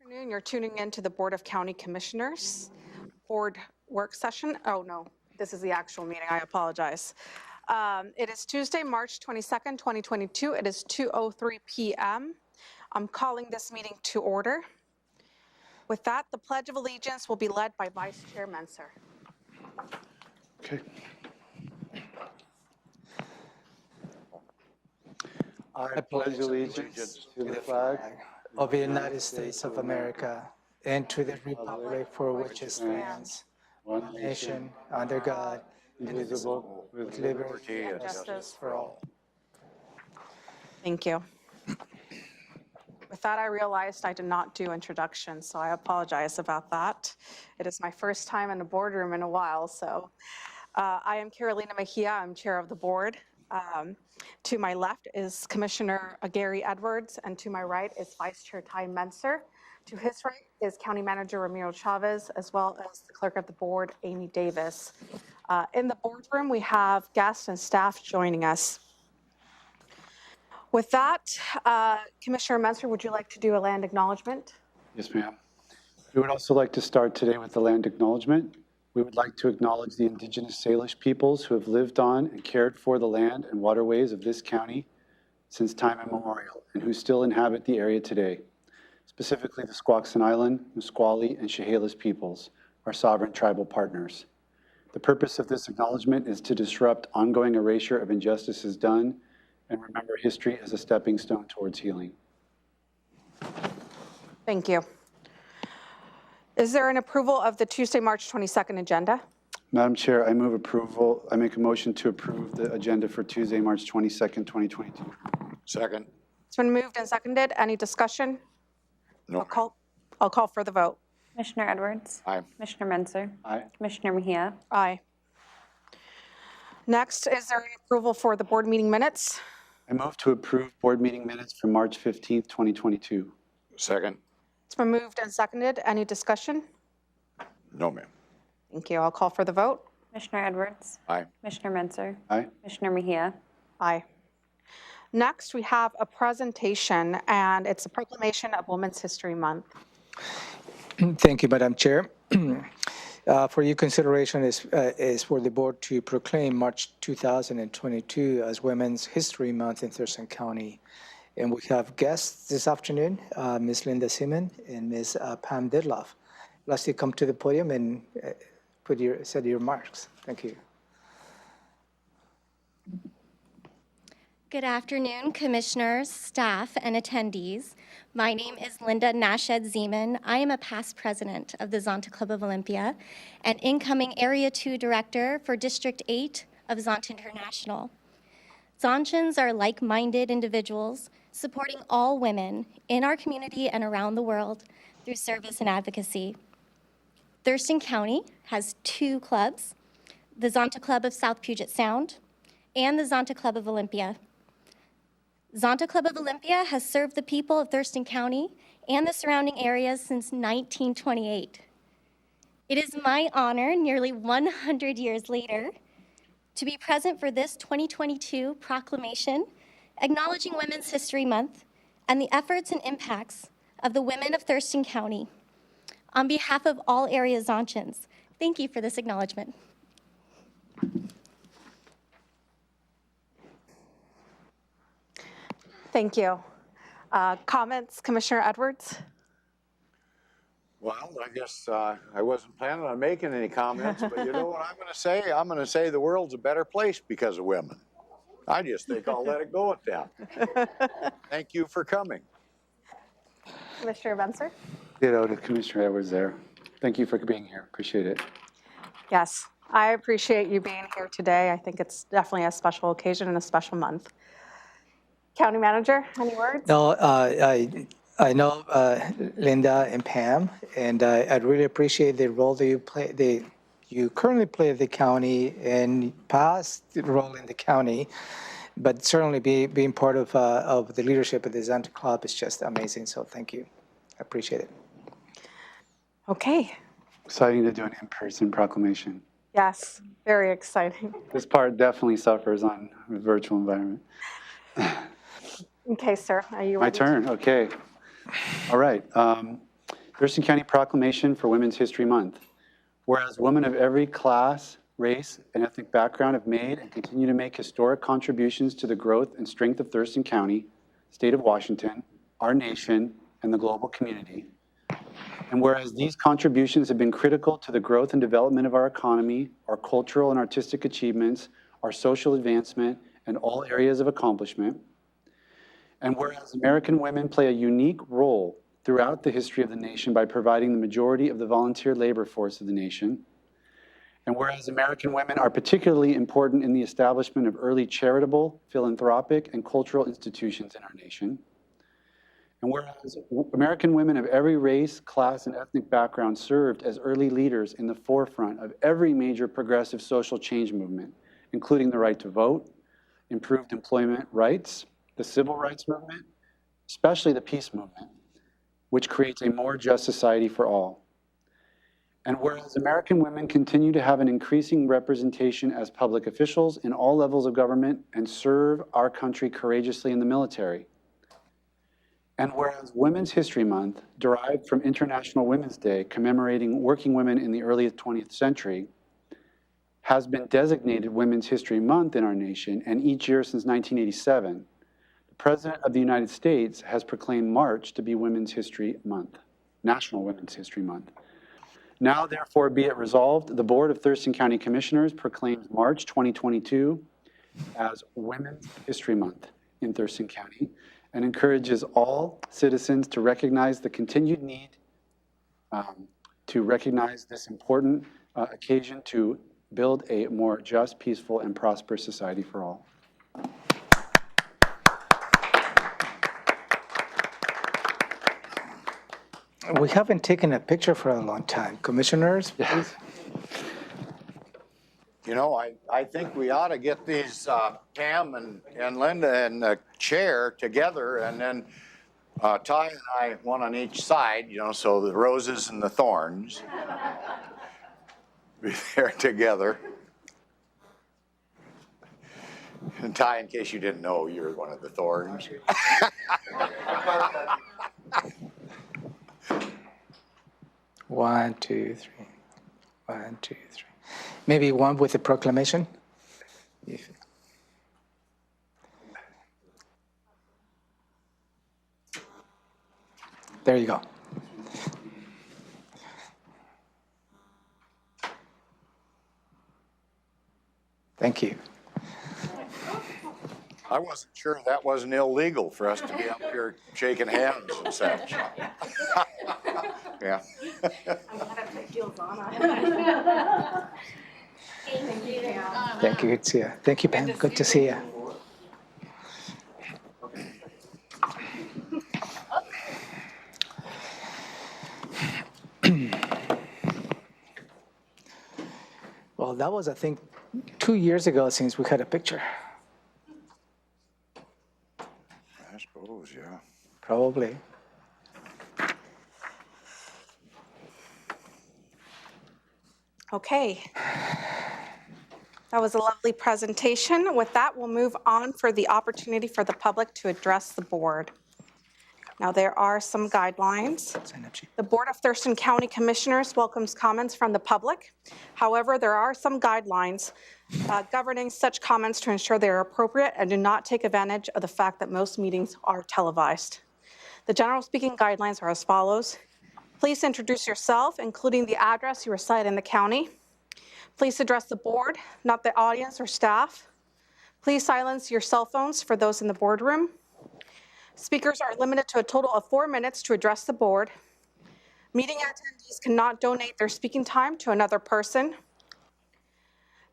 Afternoon, you're tuning in to the Board of County Commissioners Board Work Session. Oh no, this is the actual meeting, I apologize. It is Tuesday, March 22nd, 2022. It is 2:03 p.m. I'm calling this meeting to order. With that, the Pledge of Allegiance will be led by Vice Chair Menser. Okay. I pledge allegiance to the flag of the United States of America and to the republic for which it stands, one nation, under God, indivisible, with liberty and justice for all. Thank you. With that, I realized I did not do introductions, so I apologize about that. It is my first time in a boardroom in a while, so I am Carolina Mejia. I'm chair of the board. To my left is Commissioner Gary Edwards, and to my right is Vice Chair Ty Menser. To his right is County Manager Ramiro Chavez, as well as the Clerk of the Board, Amy Davis. In the boardroom, we have guests and staff joining us. With that, Commissioner Menser, would you like to do a land acknowledgement? Yes, ma'am. We would also like to start today with the land acknowledgement. We would like to acknowledge the indigenous Salish peoples who have lived on and cared for the land and waterways of this county since time immemorial and who still inhabit the area today, specifically the Squaxin Island, Nisqually, and Chehalis peoples, our sovereign tribal partners. The purpose of this acknowledgement is to disrupt ongoing erasure of injustices done and remember history as a stepping stone towards healing. Thank you. Is there an approval of the Tuesday, March 22nd agenda? Madam Chair, I move approval. I make a motion to approve the agenda for Tuesday, March 22nd, 2022. Second. It's been moved and seconded. Any discussion? No. I'll call for the vote. Commissioner Edwards. Aye. Commissioner Menser. Aye. Commissioner Mejia. Aye. Next, is there an approval for the board meeting minutes? I move to approve board meeting minutes from March 15th, 2022. Second. It's been moved and seconded. Any discussion? No, ma'am. Thank you. I'll call for the vote. Commissioner Edwards. Aye. Commissioner Menser. Aye. Commissioner Mejia. Aye. Next, we have a presentation, and it's a proclamation of Women's History Month. Thank you, Madam Chair. For your consideration is for the board to proclaim March 2022 as Women's History Month in Thurston County. And we have guests this afternoon, Ms. Linda Seaman and Ms. Pam Didloff. Lastly, come to the podium and say your remarks. Thank you. Good afternoon, commissioners, staff, and attendees. My name is Linda Nashed Zeman. I am a past president of the Zonta Club of Olympia and incoming Area 2 Director for District 8 of Zonta International. Zontians are like-minded individuals supporting all women in our community and around the world through service and advocacy. Thurston County has two clubs, the Zonta Club of South Puget Sound and the Zonta Club of Olympia. Zonta Club of Olympia has served the people of Thurston County and the surrounding areas since 1928. It is my honor, nearly 100 years later, to be present for this 2022 proclamation acknowledging Women's History Month and the efforts and impacts of the women of Thurston County. On behalf of all area Zontians, thank you for this acknowledgement. Thank you. Comments, Commissioner Edwards? Well, I guess I wasn't planning on making any comments, but you know what I'm going to say? I'm going to say the world's a better place because of women. I just think I'll let it go at that. Thank you for coming. Commissioner Menser? Ditto to Commissioner Edwards there. Thank you for being here. Appreciate it. Yes, I appreciate you being here today. I think it's definitely a special occasion and a special month. County Manager, any words? No, I know Linda and Pam, and I really appreciate the role that you play. You currently play at the county and past role in the county, but certainly being part of the leadership of the Zonta Club is just amazing. So thank you. I appreciate it. Okay. Exciting to do an in-person proclamation. Yes, very exciting. This part definitely suffers on a virtual environment. Okay, sir, are you ready? My turn, okay. All right. Thurston County Proclamation for Women's History Month. Whereas women of every class, race, and ethnic background have made and continue to make historic contributions to the growth and strength of Thurston County, state of Washington, our nation, and the global community. And whereas these contributions have been critical to the growth and development of our economy, our cultural and artistic achievements, our social advancement, and all areas of accomplishment. And whereas American women play a unique role throughout the history of the nation by providing the majority of the volunteer labor force of the nation. And whereas American women are particularly important in the establishment of early charitable, philanthropic, and cultural institutions in our nation. And whereas American women of every race, class, and ethnic background served as early leaders in the forefront of every major progressive social change movement, including the right to vote, improved employment rights, the civil rights movement, especially the peace movement, which creates a more just society for all. And whereas American women continue to have an increasing representation as public officials in all levels of government and serve our country courageously in the military. And whereas Women's History Month, derived from International Women's Day, commemorating working women in the early 20th century, has been designated Women's History Month in our nation, and each year since 1987, the President of the United States has proclaimed March to be Women's History Month, National Women's History Month. Now, therefore, be it resolved, the Board of Thurston County Commissioners proclaims March 2022 as Women's History Month in Thurston County, and encourages all citizens to recognize the continued need to recognize this important occasion to build a more just, peaceful, and prosperous society for all. We haven't taken a picture for a long time. Commissioners, please. You know, I think we ought to get these, Pam and Linda in the chair together, and then Ty and I, one on each side, you know, so the roses and the thorns be there together. And Ty, in case you didn't know, you're one of the thorns. One, two, three. 1, 2, 3. Maybe one with the proclamation? There you go. Thank you. I wasn't sure that wasn't illegal for us to be up here shaking hands and such. Yeah. I'm glad I put heels on. Thank you. Thank you. Good to see you. Thank you, Pam. Good to see you. Well, that was, I think, 2 years ago since we had a picture. I suppose, yeah. Probably. Okay. That was a lovely presentation. With that, we'll move on for the opportunity for the public to address the board. Now, there are some guidelines. The Board of Thurston County Commissioners welcomes comments from the public. However, there are some guidelines governing such comments to ensure they are appropriate and do not take advantage of the fact that most meetings are televised. The general speaking guidelines are as follows. Please introduce yourself, including the address you reside in the county. Please address the board, not the audience or staff. Please silence your cell phones for those in the boardroom. Speakers are limited to a total of 4 minutes to address the board. Meeting attendees cannot donate their speaking time to another person.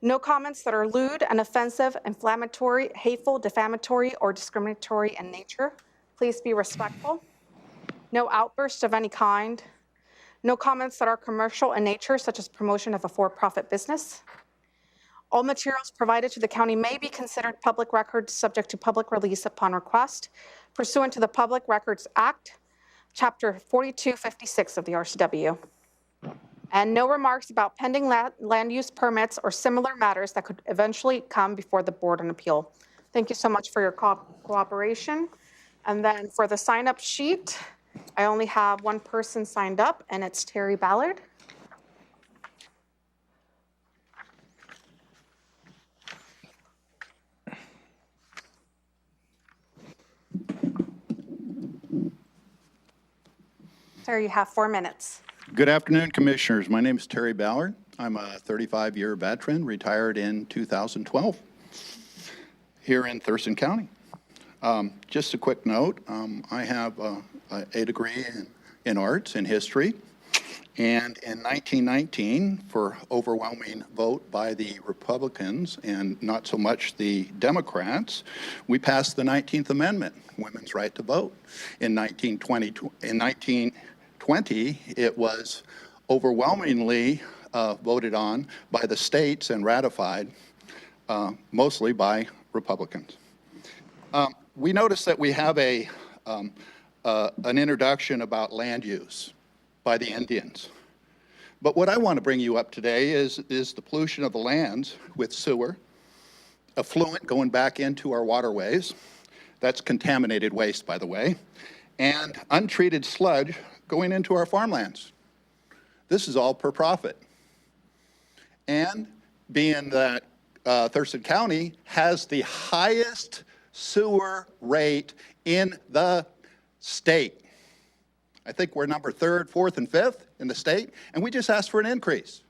No comments that are lewd and offensive, inflammatory, hateful, defamatory, or discriminatory in nature. Please be respectful. No outbursts of any kind. No comments that are commercial in nature, such as promotion of a for-profit business. All materials provided to the county may be considered public records subject to public release upon request pursuant to the Public Records Act, Chapter 4256 of the RCW. And no remarks about pending land use permits or similar matters that could eventually come before the board on appeal. Thank you so much for your cooperation. And then for the sign-up sheet, I only have one person signed up, and it's Terry Ballard. Sir, you have 4 minutes. Good afternoon, Commissioners. My name is Terry Ballard. I'm a 35-year veteran, retired in 2012 here in Thurston County. Just a quick note, I have a degree in arts and history, and in 1919, for overwhelming vote by the Republicans and not so much the Democrats, we passed the 19th Amendment, women's right to vote. In 1920, it was overwhelmingly voted on by the states and ratified mostly by Republicans. We notice that we have an introduction about land use by the Indians. But what I want to bring you up today is the pollution of the lands with sewer, effluent going back into our waterways. That's contaminated waste, by the way, and untreated sludge going into our farmlands. This is all per profit. And being that Thurston County has the highest sewer rate in the state. I think we're number 3rd, 4th, and 5th in the state, and we just asked for an increase.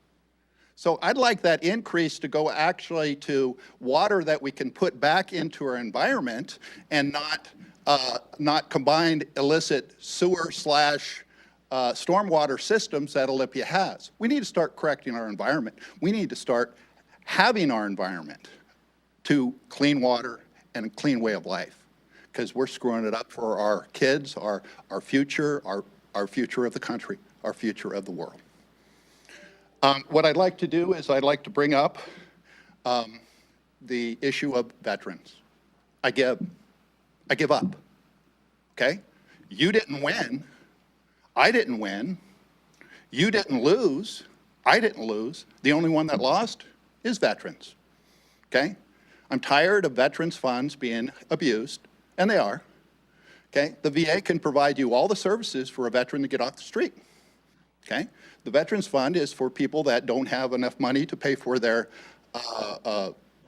So I'd like that increase to go actually to water that we can put back into our environment and not combined illicit sewer / stormwater systems that Olympia has. We need to start correcting our environment. We need to start having our environment to clean water and a clean way of life, because we're screwing it up for our kids, our future, our future of the country, our future of the world. What I'd like to do is I'd like to bring up the issue of veterans. I give up, okay? You didn't win. I didn't win. You didn't lose. I didn't lose. The only one that lost is veterans, okay? I'm tired of veterans' funds being abused, and they are, okay? The VA can provide you all the services for a veteran to get off the street, okay? The Veterans Fund is for people that don't have enough money to pay for their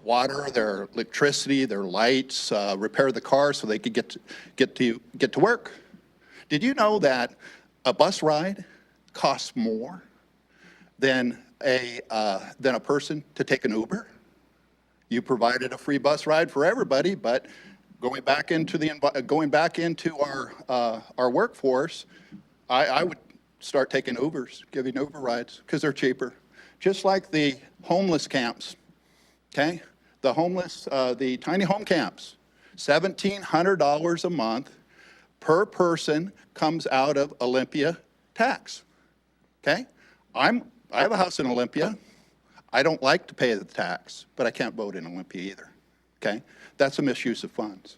water, their electricity, their lights, repair the car so they could get to work. Did you know that a bus ride costs more than a person to take an Uber? You provided a free bus ride for everybody, but going back into our workforce, I would start taking Ubers, giving Uber rides, because they're cheaper. Just like the homeless camps, okay? The tiny home camps, $1,700 a month per person comes out of Olympia tax, okay? I have a house in Olympia. I don't like to pay the tax, but I can't vote in Olympia either, okay? That's a misuse of funds.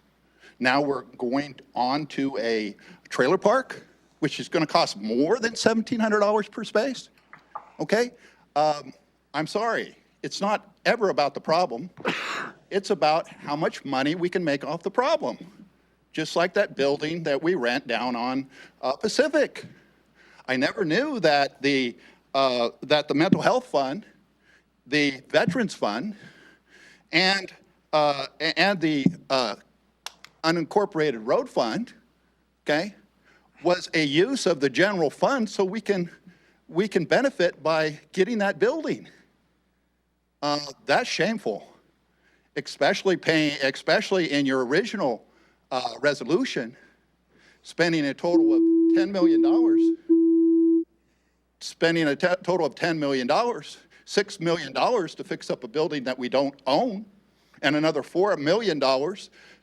Now we're going on to a trailer park, which is going to cost more than $1,700 per space, okay? I'm sorry. It's not ever about the problem. It's about how much money we can make off the problem, just like that building that we rent down on Pacific. I never knew that the mental health fund, the Veterans Fund, and the unincorporated road fund, okay, was a use of the general fund so we can benefit by getting that building. That's shameful, especially in your original resolution, spending a total of $10 million, $6 million to fix up a building that we don't own, and another $4 million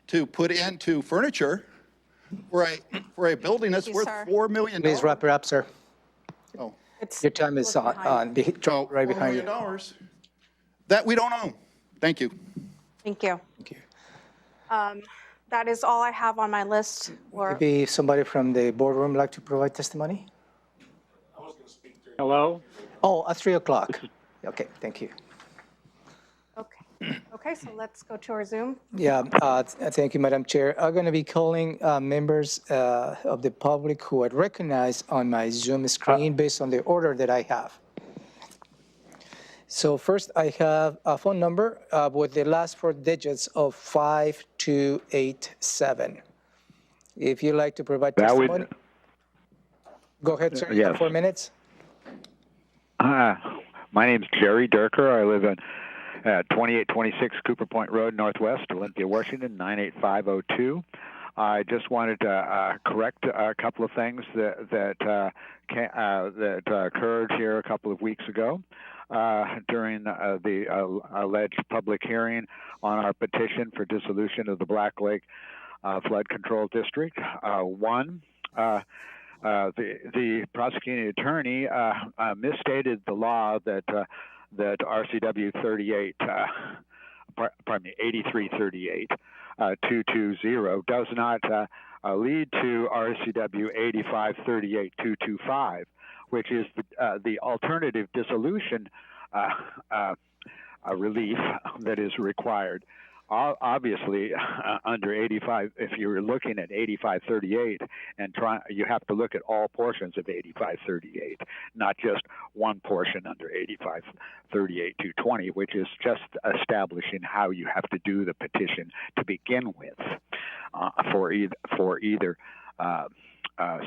to put into furniture for a building that's worth $4 million. Please wrap it up, sir. Oh, Your time is right behind you. $4 million that we don't own. Thank you. Thank you. Thank you. That is all I have on my list. Maybe somebody from the boardroom like to provide testimony? Hello? Oh, at 3 o'clock. Okay, thank you. Okay. Okay, so let's go to our Zoom. Yeah, thank you, Madam Chair. I'm going to be calling members of the public who are recognized on my Zoom screen based on the order that I have. So first, I have a phone number with the last four digits of 5287. If you'd like to provide That would- testimony. Go ahead, sir. You yes. have 4 minutes. My name's Jerry Durker. I live in 2826 Cooper Point Road, Northwest, Olympia, Washington, 98502. I just wanted to correct a couple of things that occurred here a couple of weeks ago during the alleged public hearing on our petition for dissolution of the Black Lake Flood Control District. The prosecuting attorney misstated the law that RCW 8338 220 does not lead to RCW 8538 225, which is the alternative dissolution relief that is required. Obviously, under 85, if you're looking at 8538 and you have to look at all portions of 8538, not just one portion under 8538 220, which is just establishing how you have to do the petition to begin with for either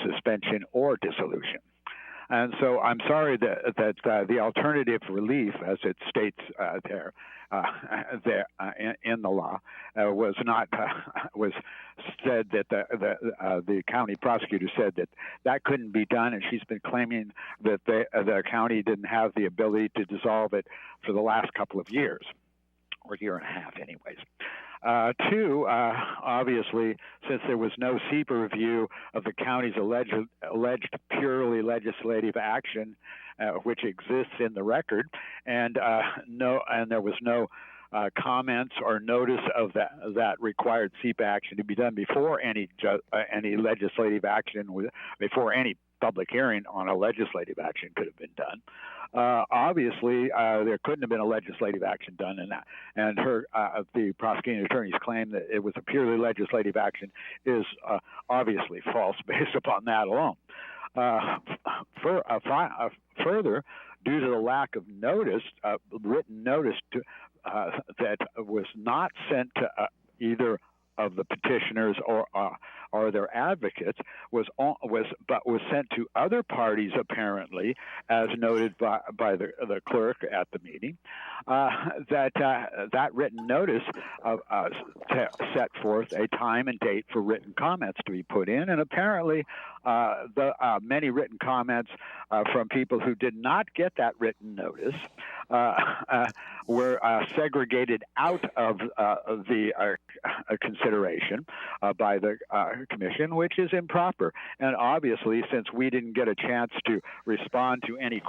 suspension or dissolution. And so I'm sorry that the alternative relief, as it states there in the law, was said that the county prosecutor said that couldn't be done, and she's been claiming that the county didn't have the ability to dissolve it for the last couple of years, or year and a half, anyways. Two, obviously, since there was no SEPA review of the county's alleged purely legislative action, which exists in the record, and there was no comments or notice of that required SEPA action to be done before any legislative action, before any public hearing on a legislative action could have been done. Obviously, there couldn't have been a legislative action done in that, and the prosecuting attorney's claim that it was a purely legislative action is obviously false based upon that alone. Further, due to the lack of notice, written notice that was not sent to either of the petitioners or their advocates, was sent to other parties apparently, as noted by the clerk at the meeting. That written notice set forth a time and date for written comments to be put in, and apparently many written comments from people who did not get that written notice were segregated out of the consideration by the commission, which is improper. And obviously, since we didn't get a chance to respond to any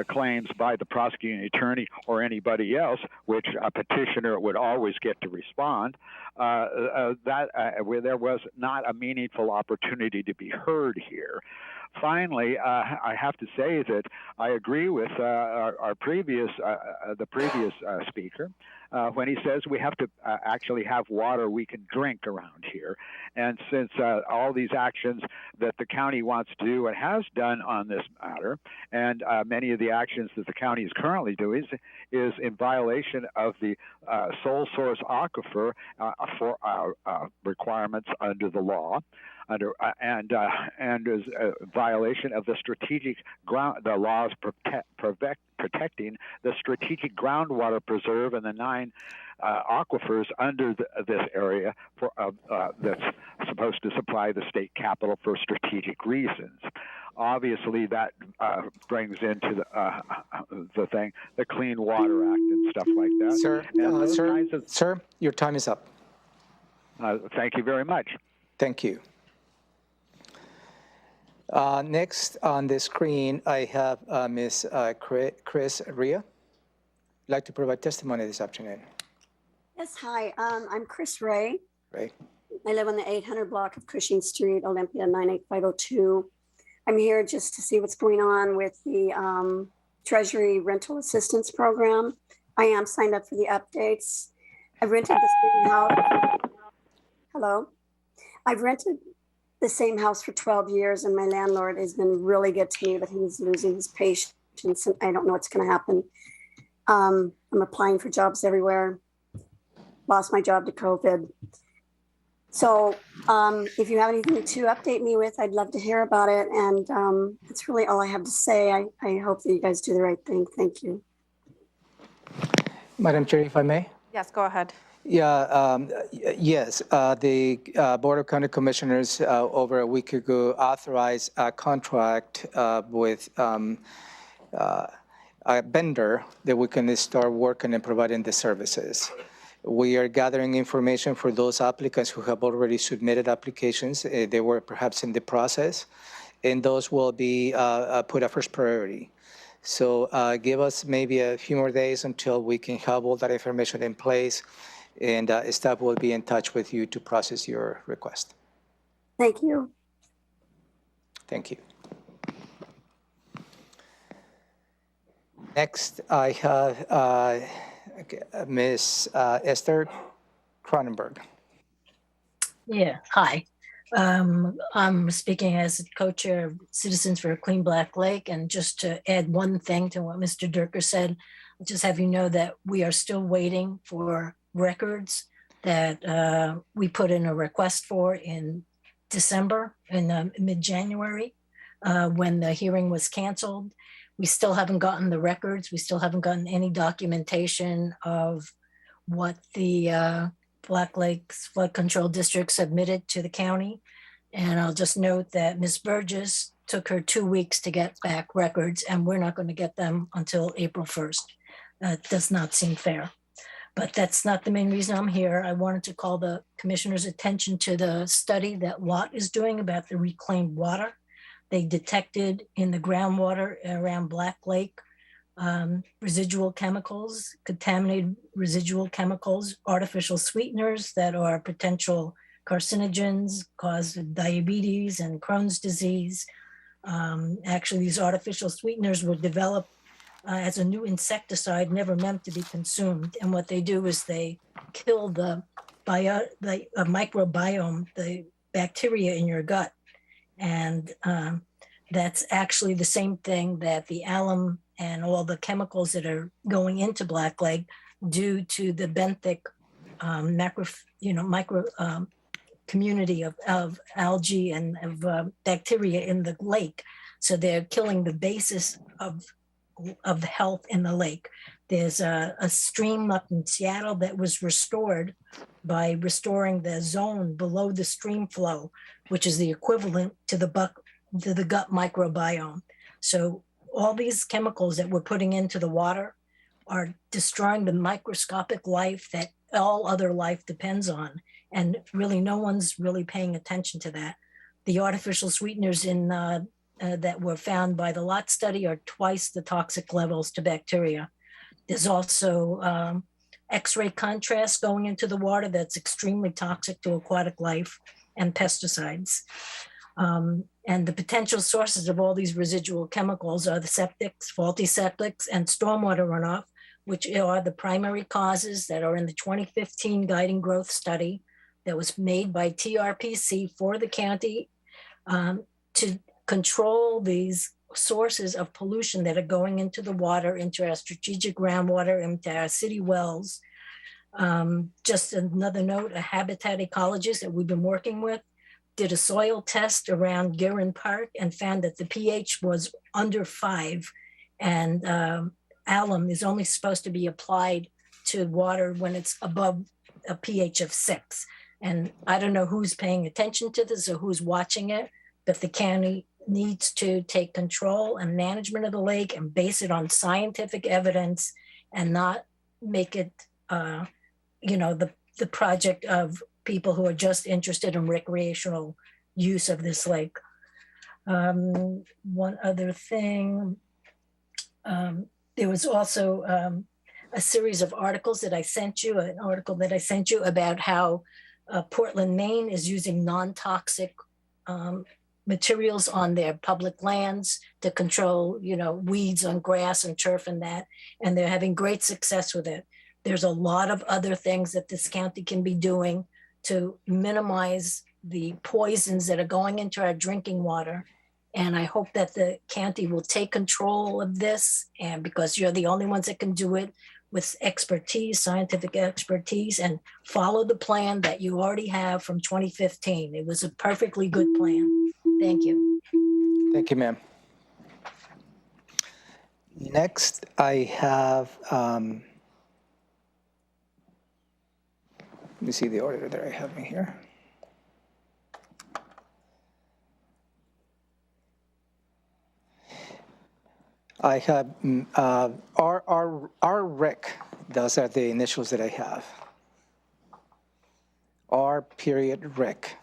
claims by the prosecuting attorney or anybody else, which a petitioner would always get to respond, where there was not a meaningful opportunity to be heard here. Finally, I have to say that I agree with the previous speaker when he says we have to actually have water we can drink around here. And since all these actions that the county wants to do and has done on this matter, and many of the actions that the county is currently doing is in violation of the sole source aquifer for requirements under the law, and is a violation of the the laws protecting the strategic groundwater preserve and the 9 aquifers under this area that's supposed to supply the state capital for strategic reasons. Obviously, that brings into the Clean Water Act and stuff like that. Sir, your time is up. Thank you very much. Thank you. Next on the screen, I have Ms. Chris Ria. I'd like to provide testimony this afternoon. Yes, hi. I'm Chris Ray. Ray. I live on the 800 block of Cushing Street, Olympia, 98502. I'm here just to see what's going on with the Treasury Rental Assistance Program. I am signed up for the updates. I've rented the same house. Hello? I've rented the same house for 12 years and my landlord has been really good to me, but he's losing his patience and I don't know what's going to happen. I'm applying for jobs everywhere. Lost my job to COVID. So if you have anything to update me with, I'd love to hear about it. And that's really all I have to say. I hope that you guys do the right thing. Thank you. Madam Chair, if I may? Yes, go ahead. Yeah, yes, the Board of County Commissioners over a week ago authorized a contract with a vendor that we can start working and providing the services. We are gathering information for those applicants who have already submitted applications. They were perhaps in the process, and those will be put at first priority. So give us maybe a few more days until we can have all that information in place, and staff will be in touch with you to process your request. Thank you. Thank you. Next, I have Ms. Esther Cronenberg. Yeah, hi. I'm speaking as co-chair of Citizens for a Clean Black Lake. And just to add one thing to what Mr. Durker said, I'll just have you know that we are still waiting for records that we put in a request for in December, in mid-January, when the hearing was canceled. We still haven't gotten the records. We still haven't gotten any documentation of what the Black Lakes Flood Control District submitted to the county. And I'll just note that Ms. Burgess took her 2 weeks to get back records, and we're not going to get them until April 1st. That does not seem fair. But that's not the main reason I'm here. I wanted to call the commissioner's attention to the study that WAT is doing about the reclaimed water. They detected in the groundwater around Black Lake residual chemicals, contaminated residual chemicals, artificial sweeteners that are potential carcinogens, cause diabetes and Crohn's disease. Actually, these artificial sweeteners were developed as a new insecticide, never meant to be consumed. And what they do is they kill the microbiome, the bacteria in your gut. And that's actually the same thing that the alum and all the chemicals that are going into Black Lake due to the benthic micro community of algae and of bacteria in the lake. So they're killing the basis of the health in the lake. There's a stream up in Seattle that was restored by restoring the zone below the stream flow, which is the equivalent to the gut microbiome. So all these chemicals that we're putting into the water are destroying the microscopic life that all other life depends on. And really, no one's really paying attention to that. The artificial sweeteners that were found by the LOT study are twice the toxic levels to bacteria. There's also X-ray contrast going into the water that's extremely toxic to aquatic life, and pesticides. And the potential sources of all these residual chemicals are the septics, faulty septics, and stormwater runoff, which are the primary causes that are in the 2015 Guiding Growth Study that was made by TRPC for the county to control these sources of pollution that are going into the water, into our strategic groundwater, into our city wells. Just another note, a habitat ecologist that we've been working with did a soil test around Guerin Park and found that the pH was under 5, and alum is only supposed to be applied to water when it's above a pH of 6. And I don't know who's paying attention to this or who's watching it, but the county needs to take control and management of the lake and base it on scientific evidence and not make it, the project of people who are just interested in recreational use of this lake. One other thing, there was also a series of articles that I sent you, an article that I sent you about how Portland, Maine is using non-toxic materials on their public lands to control, weeds on grass and turf and that, and they're having great success with it. There's a lot of other things that this county can be doing to minimize the poisons that are going into our drinking water. And I hope that the county will take control of this, and because you're the only ones that can do it with expertise, scientific expertise, and follow the plan that you already have from 2015. It was a perfectly good plan. Thank you. Thank you, ma'am. Next, I have, let me see the order that I have in here. I have R-Rec. Those are the initials that I have. R.Rec.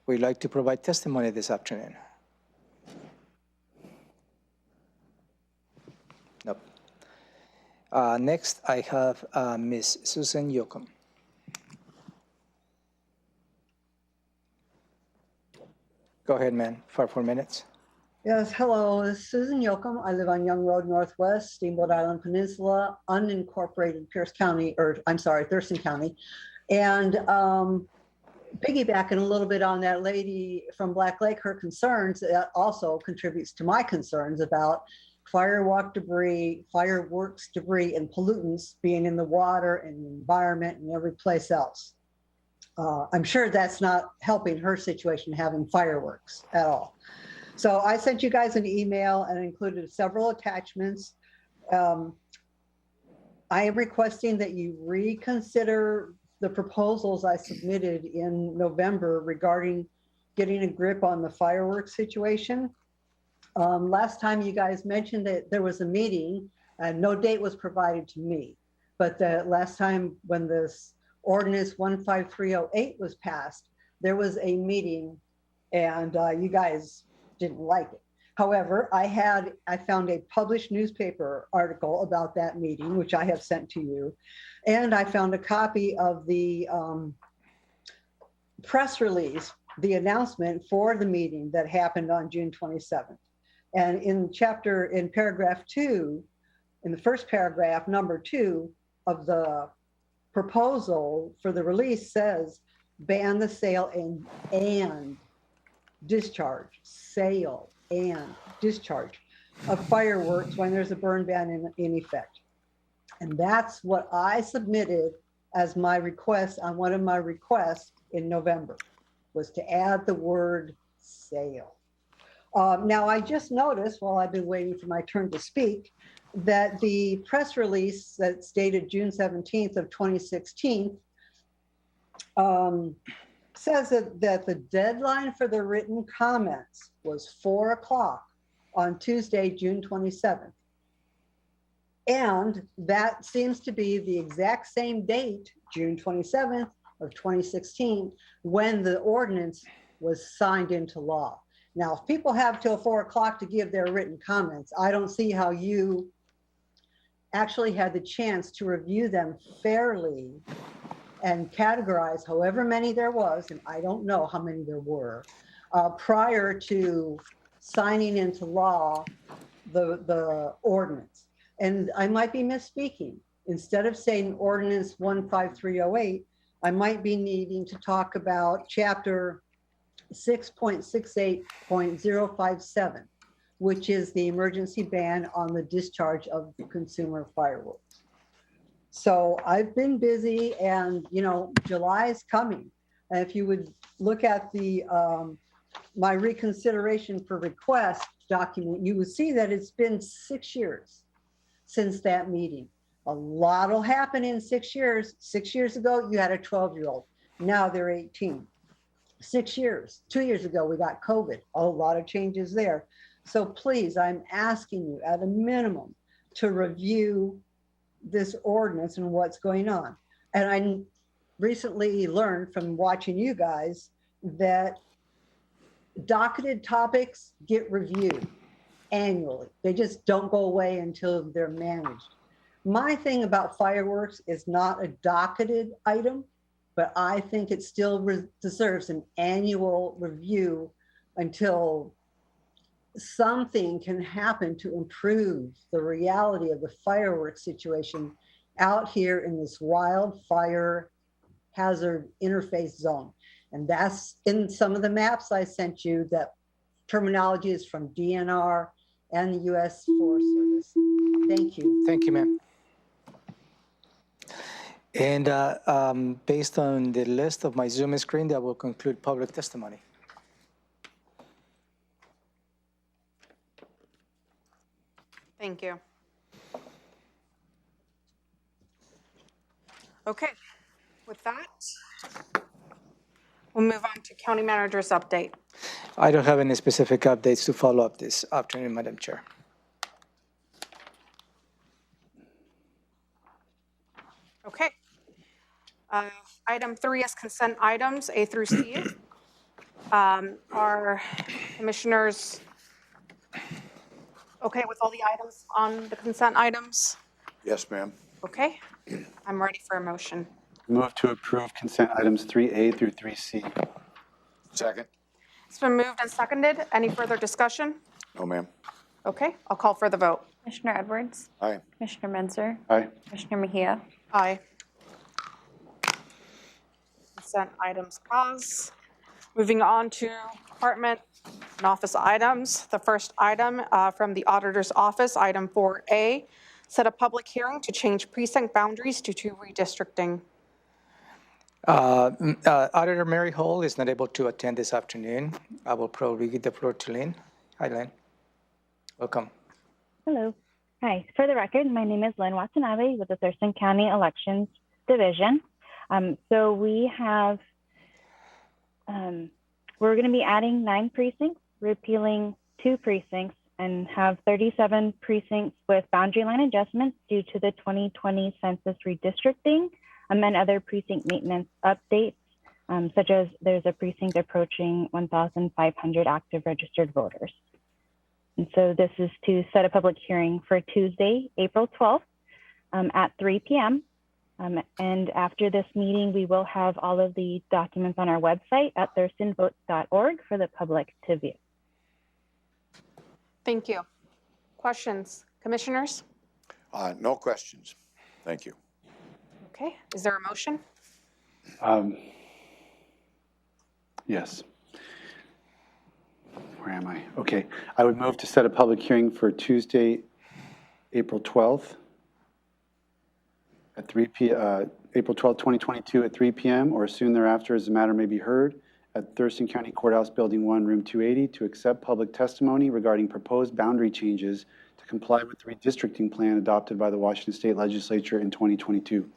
We'd like to provide testimony this afternoon. Nope. Next, I have Ms. Susan Yocum. Go ahead, ma'am, for 4 minutes. Yes, hello, this is Susan Yocum. I live on Young Road Northwest, Steamboat Island Peninsula, unincorporated Thurston County. And piggybacking a little bit on that lady from Black Lake, her concerns, that also contributes to my concerns about fireworks debris, and pollutants being in the water and the environment and every place else. I'm sure that's not helping her situation, having fireworks at all. So I sent you guys an email and included several attachments. I am requesting that you reconsider the proposals I submitted in November regarding getting a grip on the fireworks situation. Last time you guys mentioned that there was a meeting and no date was provided to me. But the last time when this ordinance 15308 was passed, there was a meeting and you guys didn't like it. However, I found a published newspaper article about that meeting, which I have sent to you. And I found a copy of the press release, the announcement for the meeting that happened on June 27th. And in paragraph 2, in the first paragraph, number 2 of the proposal for the release says, ban the sale and discharge, sale and discharge of fireworks when there's a burn ban in effect. And that's what I submitted as my request on one of my requests in November, was to add the word sale. Now, I just noticed while I've been waiting for my turn to speak that the press release that's dated June 17th of 2016 says that the deadline for the written comments was 4 o'clock on Tuesday, June 27th. And that seems to be the exact same date, June 27th of 2016, when the ordinance was signed into law. Now, if people have till 4 o'clock to give their written comments, I don't see how you actually had the chance to review them fairly and categorize however many there was, and I don't know how many there were, prior to signing into law the ordinance. And I might be misspeaking. Instead of saying ordinance 15308, I might be needing to talk about chapter 6.68.057, which is the emergency ban on the discharge of consumer fireworks. So I've been busy, and July is coming. And if you would look at the my reconsideration for request document, you would see that it's been 6 years since that meeting. A lot will happen in 6 years. 6 years ago, you had a 12-year-old. Now they're 18. 6 years. 2 years ago, we got COVID. A lot of changes there. So please, I'm asking you at a minimum to review this ordinance and what's going on. And I recently learned from watching you guys that docketed topics get reviewed annually. They just don't go away until they're managed. My thing about fireworks is not a docketed item, but I think it still deserves an annual review until something can happen to improve the reality of the fireworks situation out here in this wildfire hazard interface zone. And that's in some of the maps I sent you. That terminology is from DNR and the U.S. Forest Service. Thank you. Thank you, ma'am. And based on the list of my Zoom screen, that will conclude public testimony. Thank you. Okay, with that, we'll move on to County Manager's update. I don't have any specific updates to follow up this afternoon, Madam Chair. Okay. Item 3 is consent items, A through C. Are commissioners okay with all the items on the consent items? Yes, ma'am. Okay, I'm ready for a motion. Move to approve consent items 3A through 3C. Second? It's been moved and seconded. Any further discussion? No, ma'am. Okay, I'll call for the vote. Commissioner Edwards, Aye. Commissioner Menzer, Aye. Commissioner Mejia, Aye. Consent items pass. Moving on to department and office items. The first item from the auditor's office, item 4A, set a public hearing to change precinct boundaries due to redistricting. Auditor Mary Hall is not able to attend this afternoon. I will probably give the floor to Lynn. Hi, Lynn. Welcome. Hello. Hi. For the record, my name is Lynn Watanabe with the Thurston County Elections Division. So we have, we're going to be adding 9 precincts, repealing 2 precincts, and have 37 precincts with boundary line adjustments due to the 2020 census redistricting, and other precinct maintenance updates, such as there's a precinct approaching 1,500 active registered voters. And so this is to set a public hearing for Tuesday, April 12th at 3 p.m. And after this meeting, we will have all of the documents on our website at thurstonvotes.org for the public to view. Thank you. Questions, commissioners? No questions. Thank you. Okay, is there a motion? Yes. Where am I? Okay. I would move to set a public hearing for Tuesday, April 12th at April 12th, 2022 at 3 p.m. or soon thereafter as the matter may be heard at Thurston County Courthouse Building 1, Room 280 to accept public testimony regarding proposed boundary changes to comply with the redistricting plan adopted by the Washington State Legislature in 2022.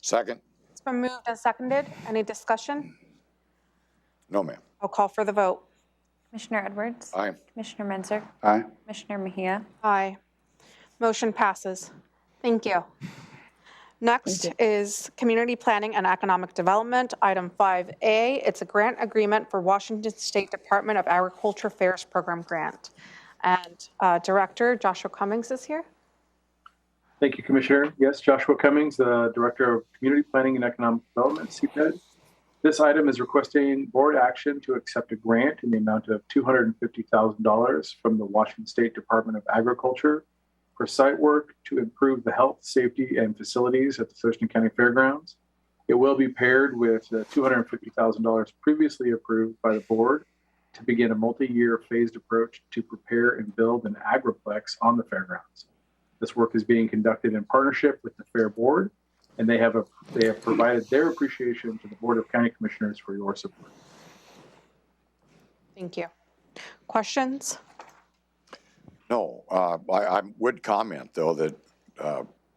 Second? It's been moved and seconded. Any discussion? No, ma'am. I'll call for the vote. Commissioner Edwards, Aye. Commissioner Menzer, Aye. Commissioner Mejia, Aye. Motion passes. Thank you. Next is Community Planning and Economic Development, item 5A. It's a grant agreement for Washington State Department of Agriculture Fairs Program grant. And Director Joshua Cummings is here. Thank you, Commissioner. Yes, Joshua Cummings, the Director of Community Planning and Economic Development, CPED. This item is requesting board action to accept a grant in the amount of $250,000 from the Washington State Department of Agriculture for site work to improve the health, safety, and facilities at the Thurston County Fairgrounds. It will be paired with the $250,000 previously approved by the board to begin a multi-year phased approach to prepare and build an agriplex on the fairgrounds. This work is being conducted in partnership with the Fair Board, and they have provided their appreciation to the Board of County Commissioners for your support. Thank you. Questions? No, I would comment, though, that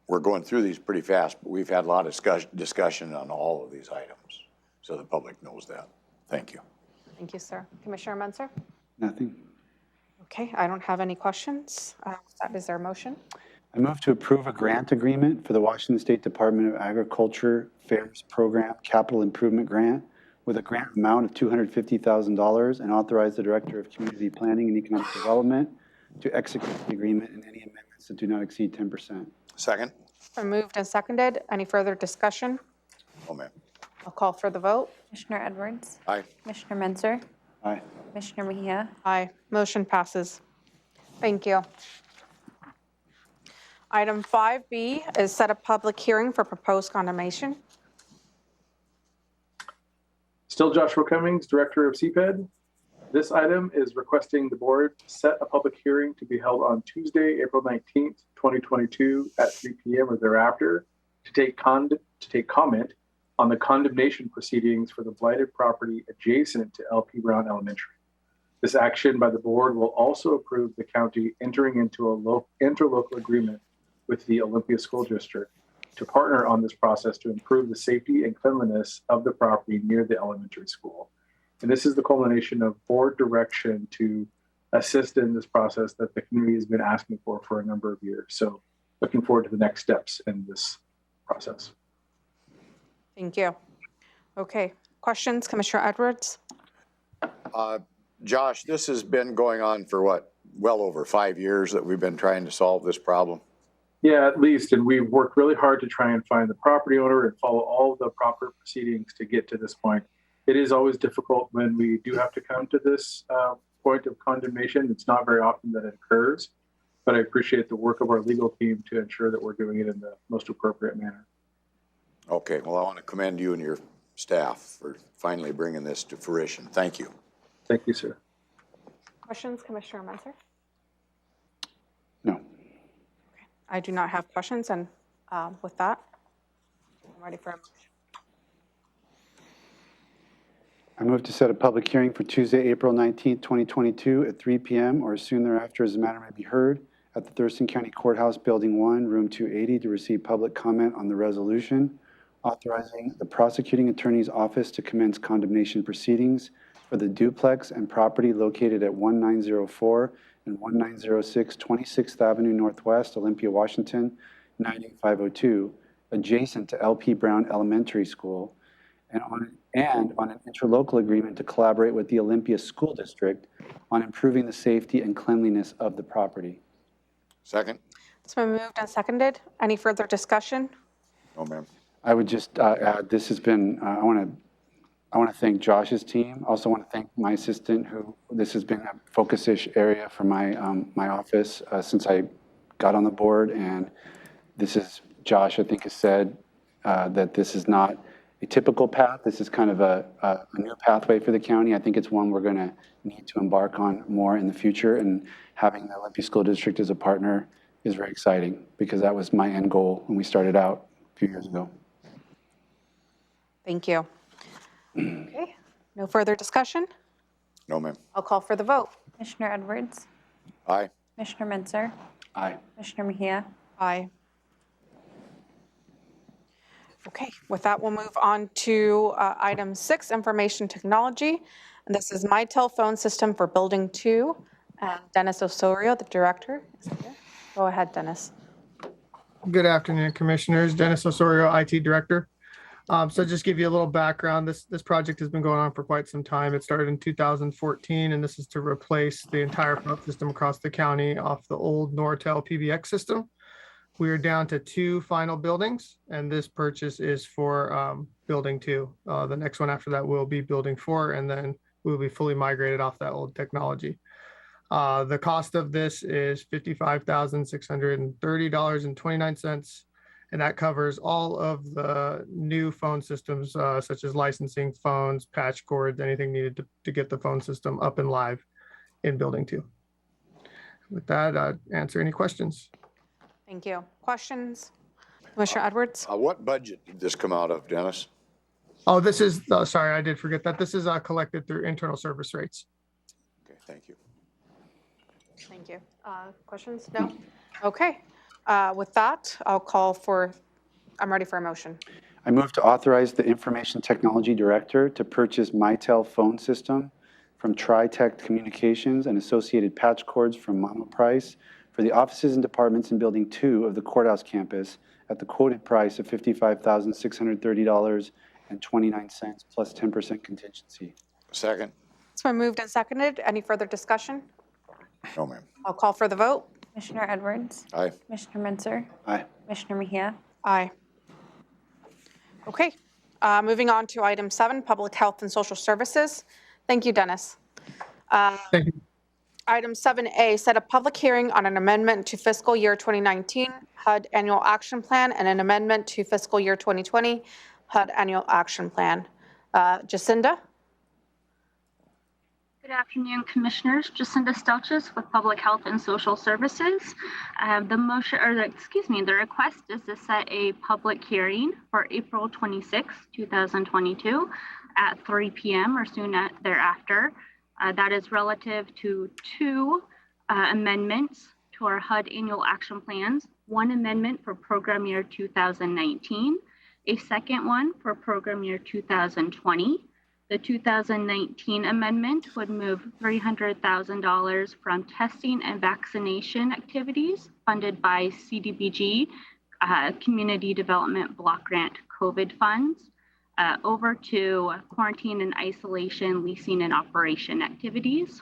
we're going through these pretty fast, but we've had a lot of discussion on all of these items, so the public knows that. Thank you. Thank you, sir. Commissioner Menzer? Nothing. Okay, I don't have any questions. Is there a motion? I move to approve a grant agreement for the Washington State Department of Agriculture Fairs Program Capital Improvement Grant with a grant amount of $250,000 and authorize the Director of Community Planning and Economic Development to execute the agreement and any amendments that do not exceed 10%. Second? It's been moved and seconded. Any further discussion? Oh, ma'am. I'll call for the vote. Commissioner Edwards, Aye. Commissioner Menzer, Aye. Commissioner Mejia, Aye. Motion passes. Thank you. Item 5B is set a public hearing for proposed condemnation. Still Joshua Cummings, Director of CPED. This item is requesting the board set a public hearing to be held on Tuesday, April 19th, 2022 at 3 p.m. or thereafter to take comment on the condemnation proceedings for the blighted property adjacent to LP Brown Elementary. This action by the board will also approve the county entering into a interlocal agreement with the Olympia School District to partner on this process to improve the safety and cleanliness of the property near the elementary school. And this is the culmination of board direction to assist in this process that the community has been asking for a number of years. So looking forward to the next steps in this process. Thank you. Okay, questions, Commissioner Edwards? Josh, this has been going on for what, well over 5 years that we've been trying to solve this problem? Yeah, at least. And we've worked really hard to try and find the property owner and follow all the proper proceedings to get to this point. It is always difficult when we do have to come to this point of condemnation. It's not very often that it occurs, but I appreciate the work of our legal team to ensure that we're doing it in the most appropriate manner. Okay, well, I want to commend you and your staff for finally bringing this to fruition. Thank you. Thank you, sir. Questions, Commissioner Menzer? No. Okay. I do not have questions, and with that, I'm ready for a motion. I move to set a public hearing for Tuesday, April 19th, 2022 at 3 p.m. or as soon thereafter as the matter may be heard at the Thurston County Courthouse, Building 1, Room 280, to receive public comment on the resolution authorizing the prosecuting attorney's office to commence condemnation proceedings for the duplex and property located at 1904 and 1906 26th Avenue Northwest, Olympia, Washington, 98502, adjacent to LP Brown Elementary School, and on an interlocal agreement to collaborate with the Olympia School District on improving the safety and cleanliness of the property. Second? It's been moved and seconded. Any further discussion? No, ma'am. I would just add, this has been, I want to thank Josh's team. Also want to thank my assistant, who this has been a focus-ish area for my office since I got on the board. And this is, Josh, I think, has said that this is not a typical path. This is kind of a new pathway for the county. I think it's one we're going to need to embark on more in the future. And having the Olympia School District as a partner is very exciting, because that was my end goal when we started out a few years ago. Thank you. Okay, no further discussion? No, ma'am. I'll call for the vote. Commissioner Edwards, Aye. Commissioner Menzer, Aye. Commissioner Mejia, Aye. Okay, with that, we'll move on to item 6, information technology. And this is my telephone system for Building 2. Dennis Osorio, the director, is here. Go ahead, Dennis. Good afternoon, Commissioners. Dennis Osorio, IT Director. So just give you a little background. This project has been going on for quite some time. It started in 2014, and this is to replace the entire phone system across the county off the old Nortel PBX system. We are down to 2 final buildings, and this purchase is for Building 2. The next one after that will be Building 4, and then we'll be fully migrated off that old technology. The cost of this is $55,630.29. And that covers all of the new phone systems, such as licensing phones, patch cords, anything needed to get the phone system up and live in Building 2. With that, I'd answer any questions. Thank you. Questions? Commissioner Edwards? What budget did this come out of, Dennis? Oh, this is, sorry, I did forget that. This is collected through internal service rates. Okay, thank you. Thank you. Questions? No? Okay. With that, I'll call for, I'm ready for a motion. I move to authorize the Information Technology Director to purchase Mitel phone system from TriTech Communications and associated patch cords from Monoprice for the offices and departments in Building 2 of the courthouse campus at the quoted price of $55,630.29 plus 10% contingency. Second? It's been moved and seconded. Any further discussion? No, ma'am. I'll call for the vote. Commissioner Edwards, Aye. Commissioner Menzer, Aye. Commissioner Mejia, Aye. Okay, moving on to item 7, Public Health and Social Services. Thank you, Dennis. Thank you. Item 7A, set a public hearing on an amendment to fiscal year 2019 HUD Annual Action Plan and an amendment to fiscal year 2020 HUD Annual Action Plan. Jacinda? Good afternoon, Commissioners. Jacinda Stelches with Public Health and Social Services. The request is to set a public hearing for April 26, 2022 at 3 p.m. or soon thereafter. That is relative to two amendments to our HUD annual action plans. One amendment for program year 2019, a second one for program year 2020. The 2019 amendment would move $300,000 from testing and vaccination activities funded by CDBG Community Development Block Grant COVID funds over to quarantine and isolation, leasing and operation activities.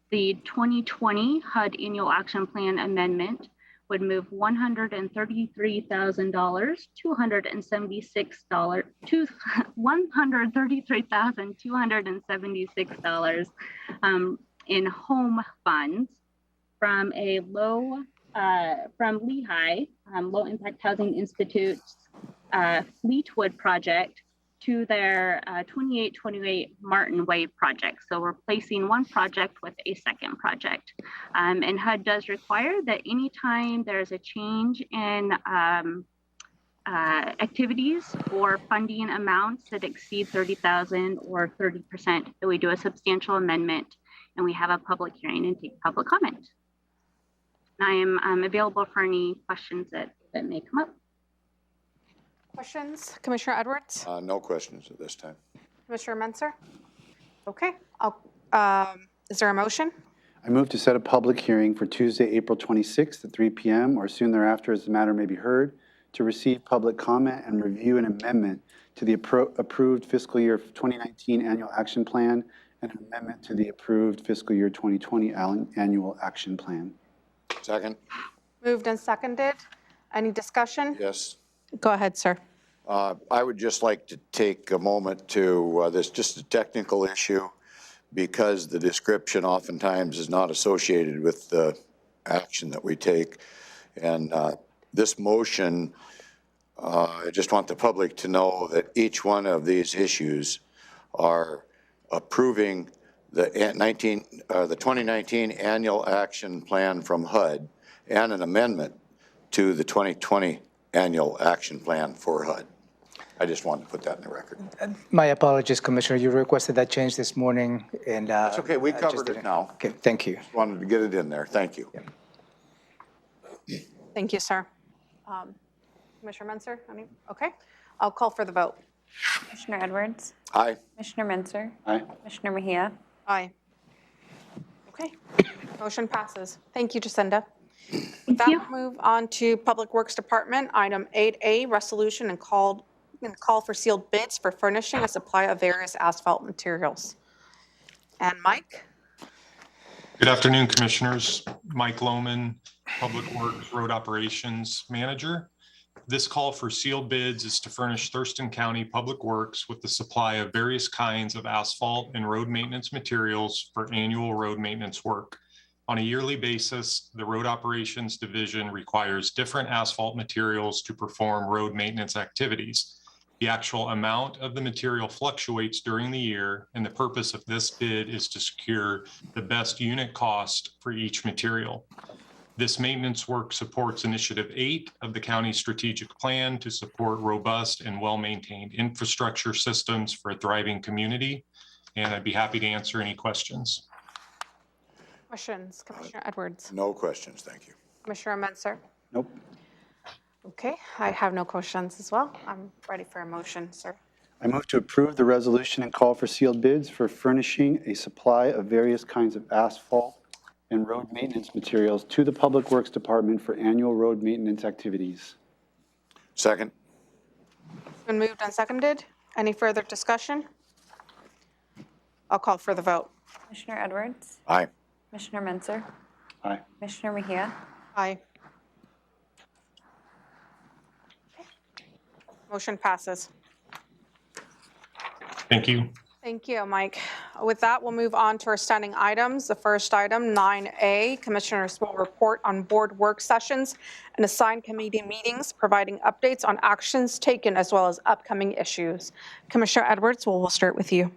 The 2020 HUD Annual Action Plan amendment would move $133,276 in home funds from from Lehigh Low Impact Housing Institute's Fleetwood project to their 2828 Martin Way project. So we're replacing one project with a second project. And HUD does require that anytime there's a change in activities or funding amounts that exceed 30,000 or 30%, that we do a substantial amendment and we have a public hearing and take public comment. I am available for any questions that may come up. Questions? Commissioner Edwards? No questions at this time. Commissioner Menser? Okay. Is there a motion? I move to set a public hearing for Tuesday, April 26th at 3 p.m. or soon thereafter as the matter may be heard to receive public comment and review an amendment to the approved fiscal year 2019 annual action plan and an amendment to the approved fiscal year 2020 annual action plan. Second. Moved and seconded. Any discussion? Yes. Go ahead, sir. I would just like to take a moment to, this just a technical issue because the description oftentimes is not associated with the action that we take. And this motion, I just want the public to know that each one of these issues are approving the 2019 annual action plan from HUD and an amendment to the 2020 annual action plan for HUD. I just wanted to put that in the record. My apologies, Commissioner. You requested that change this morning, and That's okay. We covered it now. Okay, thank you. Just wanted to get it in there. Thank you. Yeah. Thank you, sir. Commissioner Menser? Okay. I'll call for the vote. Commissioner Edwards? Aye. Commissioner Menser? Aye. Commissioner Mejia? Aye. Okay. Motion passes. Thank you, Jacinda. Thank you. Move on to Public Works Department, item 8A, resolution and call for sealed bids for furnishing a supply of various asphalt materials. And Mike? Good afternoon, Commissioners. Mike Lohman, Public Works Road Operations Manager. This call for sealed bids is to furnish Thurston County Public Works with the supply of various kinds of asphalt and road maintenance materials for annual road maintenance work. On a yearly basis, the Road Operations Division requires different asphalt materials to perform road maintenance activities. The actual amount of the material fluctuates during the year, and the purpose of this bid is to secure the best unit cost for each material. This maintenance work supports Initiative 8 of the county's strategic plan to support robust and well-maintained infrastructure systems for a thriving community, and I'd be happy to answer any questions. Questions, Commissioner Edwards? No questions. Thank you. Commissioner Menser? Nope. Okay, I have no questions as well. I'm ready for a motion, sir. I move to approve the resolution and call for sealed bids for furnishing a supply of various kinds of asphalt and road maintenance materials to the Public Works Department for annual road maintenance activities. Second. Been moved and seconded. Any further discussion? I'll call for the vote. Commissioner Edwards? Aye. Commissioner Menser? Aye. Commissioner Mejia? Aye. Motion passes. Thank you. Thank you, Mike. With that, we'll move on to our standing items. The first item, 9A, Commissioners will report on board work sessions and assign committee meetings, providing updates on actions taken as well as upcoming issues. Commissioner Edwards, we'll start with you.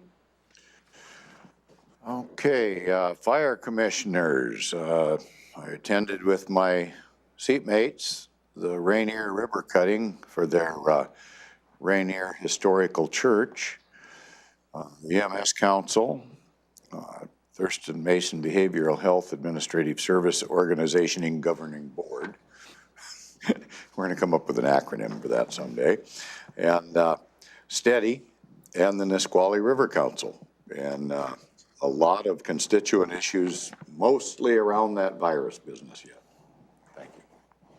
Okay, fire commissioners, I attended with my seatmates the Rainier River cutting for their Rainier Historical Church, the EMS Council, Thurston Mason Behavioral Health Administrative Service Organization and Governing Board. We're going to come up with an acronym for that someday. And STEADY and the Nisqually River Council. And a lot of constituent issues, mostly around that virus business yet. Thank you.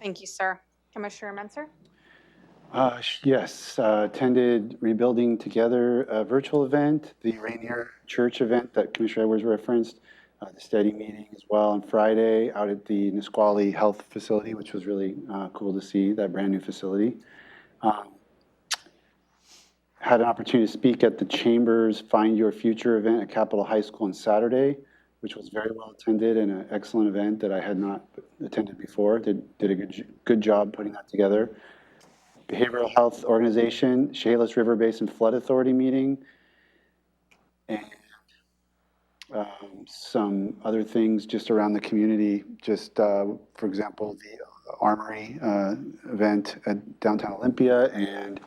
Thank you, sir. Commissioner Menser? Yes, attended Rebuilding Together virtual event, the Rainier Church event that Commissioner Edwards referenced, the STEADY meeting as well on Friday out at the Nisqually Health Facility, which was really cool to see, that brand new facility. Had an opportunity to speak at the Chamber's Find Your Future event at Capitol High School on Saturday, which was very well attended and an excellent event that I had not attended before. Did a good job putting that together. Behavioral Health Organization, Chehalis River Basin Flood Authority meeting, and some other things just around the community. Just, for example, the Armory event at downtown Olympia, and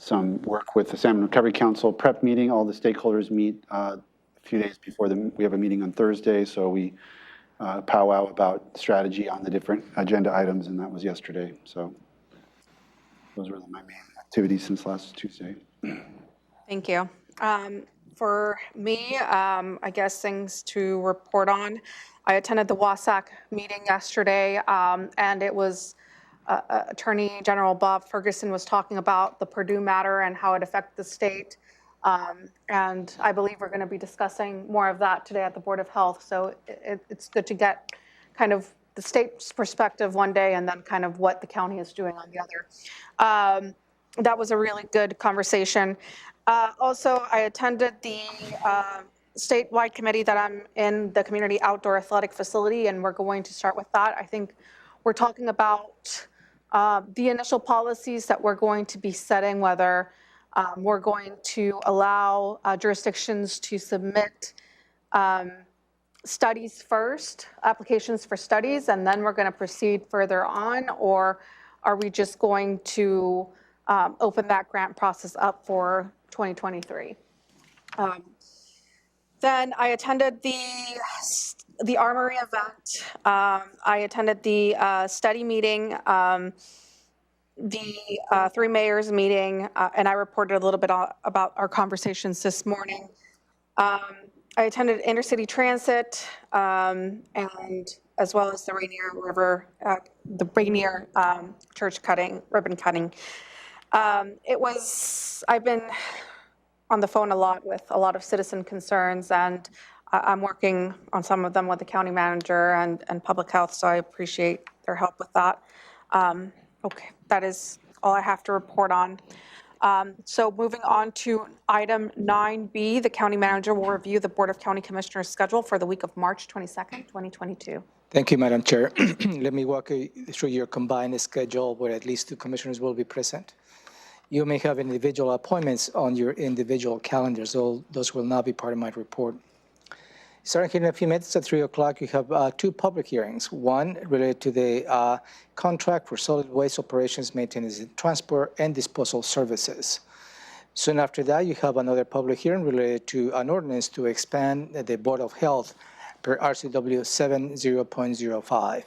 some work with the Salmon Recovery Council prep meeting. All the stakeholders meet a few days before we have a meeting on Thursday, so we powwow about strategy on the different agenda items, and that was yesterday. So those were my main activities since last Tuesday. Thank you. For me, I guess things to report on. I attended the WASAC meeting yesterday, and it was Attorney General Bob Ferguson was talking about the Purdue matter and how it affects the state. And I believe we're going to be discussing more of that today at the Board of Health. So it's good to get kind of the state's perspective one day and then kind of what the county is doing on the other. That was a really good conversation. Also, I attended the statewide committee that I'm in, the Community Outdoor Athletic Facility, and we're going to start with that. I think we're talking about the initial policies that we're going to be setting, whether we're going to allow jurisdictions to submit studies first, applications for studies, and then we're going to proceed further on, or are we just going to open that grant process up for 2023? Then I attended the Armory event. I attended the study meeting, the three mayors meeting, and I reported a little bit about our conversations this morning. I attended Intercity Transit, and as well as the Rainier River, the Rainier church ribbon cutting. I've been on the phone a lot with a lot of citizen concerns, and I'm working on some of them with the county manager and public health, so I appreciate their help with that. Okay, that is all I have to report on. So moving on to item 9B, the county manager will review the Board of County Commissioners schedule for the week of March 22nd, 2022. Thank you, Madam Chair. Let me walk you through your combined schedule where at least 2 commissioners will be present. You may have individual appointments on your individual calendars, so those will not be part of my report. Starting here in a few minutes at 3 o'clock, you have 2 public hearings. One related to the contract for solid waste operations, maintenance, transport, and disposal services. Soon after that, you have another public hearing related to an ordinance to expand the Board of Health per RCW 70.05.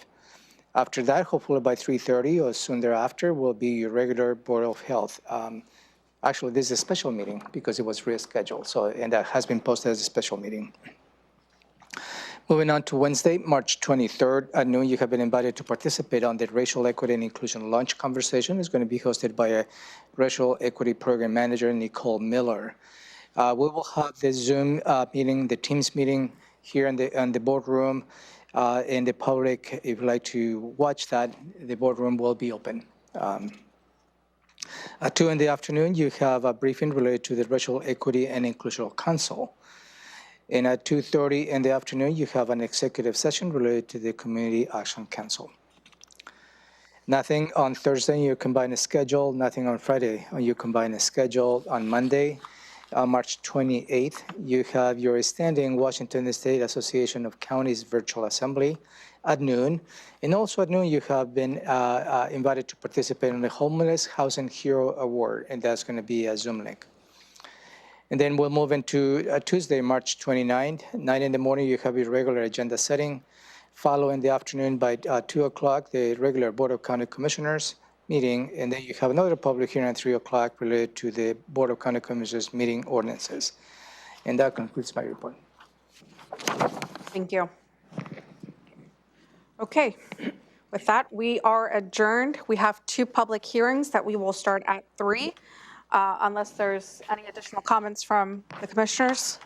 After that, hopefully by 3:30 or soon thereafter, will be your regular Board of Health. Actually, this is a special meeting because it was rescheduled, and that has been posted as a special meeting. Moving on to Wednesday, March 23rd at noon, you have been invited to participate on the Racial Equity and Inclusion Lunch Conversation. It's going to be hosted by a Racial Equity Program Manager, Nicole Miller. We will have the Zoom meeting, the Teams meeting here in the boardroom. In the public, if you'd like to watch that, the boardroom will be open. At 2 in the afternoon, you have a briefing related to the Racial Equity and Inclusion Council. And at 2:30 in the afternoon, you have an executive session related to the Community Action Council. Nothing on Thursday, you combine a schedule. Nothing on Friday, you combine a schedule. On Monday, March 28th, you have your standing Washington State Association of Counties Virtual Assembly at noon. And also at noon, you have been invited to participate in the Homeless Housing Hero Award, and that's going to be a Zoom link. And then we'll move into Tuesday, March 29th, 9 in the morning, you have your regular agenda setting. Follow in the afternoon by 2 o'clock, the regular Board of County Commissioners meeting, and then you have another public hearing at 3 o'clock related to the Board of County Commissioners meeting ordinances. And that concludes my report. Thank you. Okay, with that, we are adjourned. We have 2 public hearings that we will start at 3, unless there's any additional comments from the commissioners.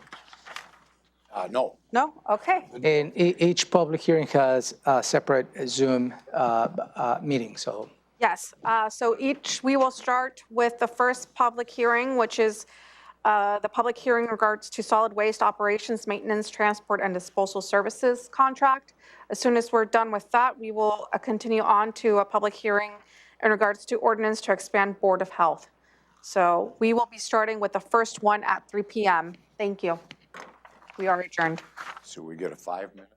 No. No? Okay. And each public hearing has a separate Zoom meeting, so. Yes, so we will start with the first public hearing, which is the public hearing in regards to solid waste operations, maintenance, transport, and disposal services contract. As soon as we're done with that, we will continue on to a public hearing in regards to ordinance to expand Board of Health. So we will be starting with the first one at 3 p.m. Thank you. We are adjourned. So we get a 5-minute?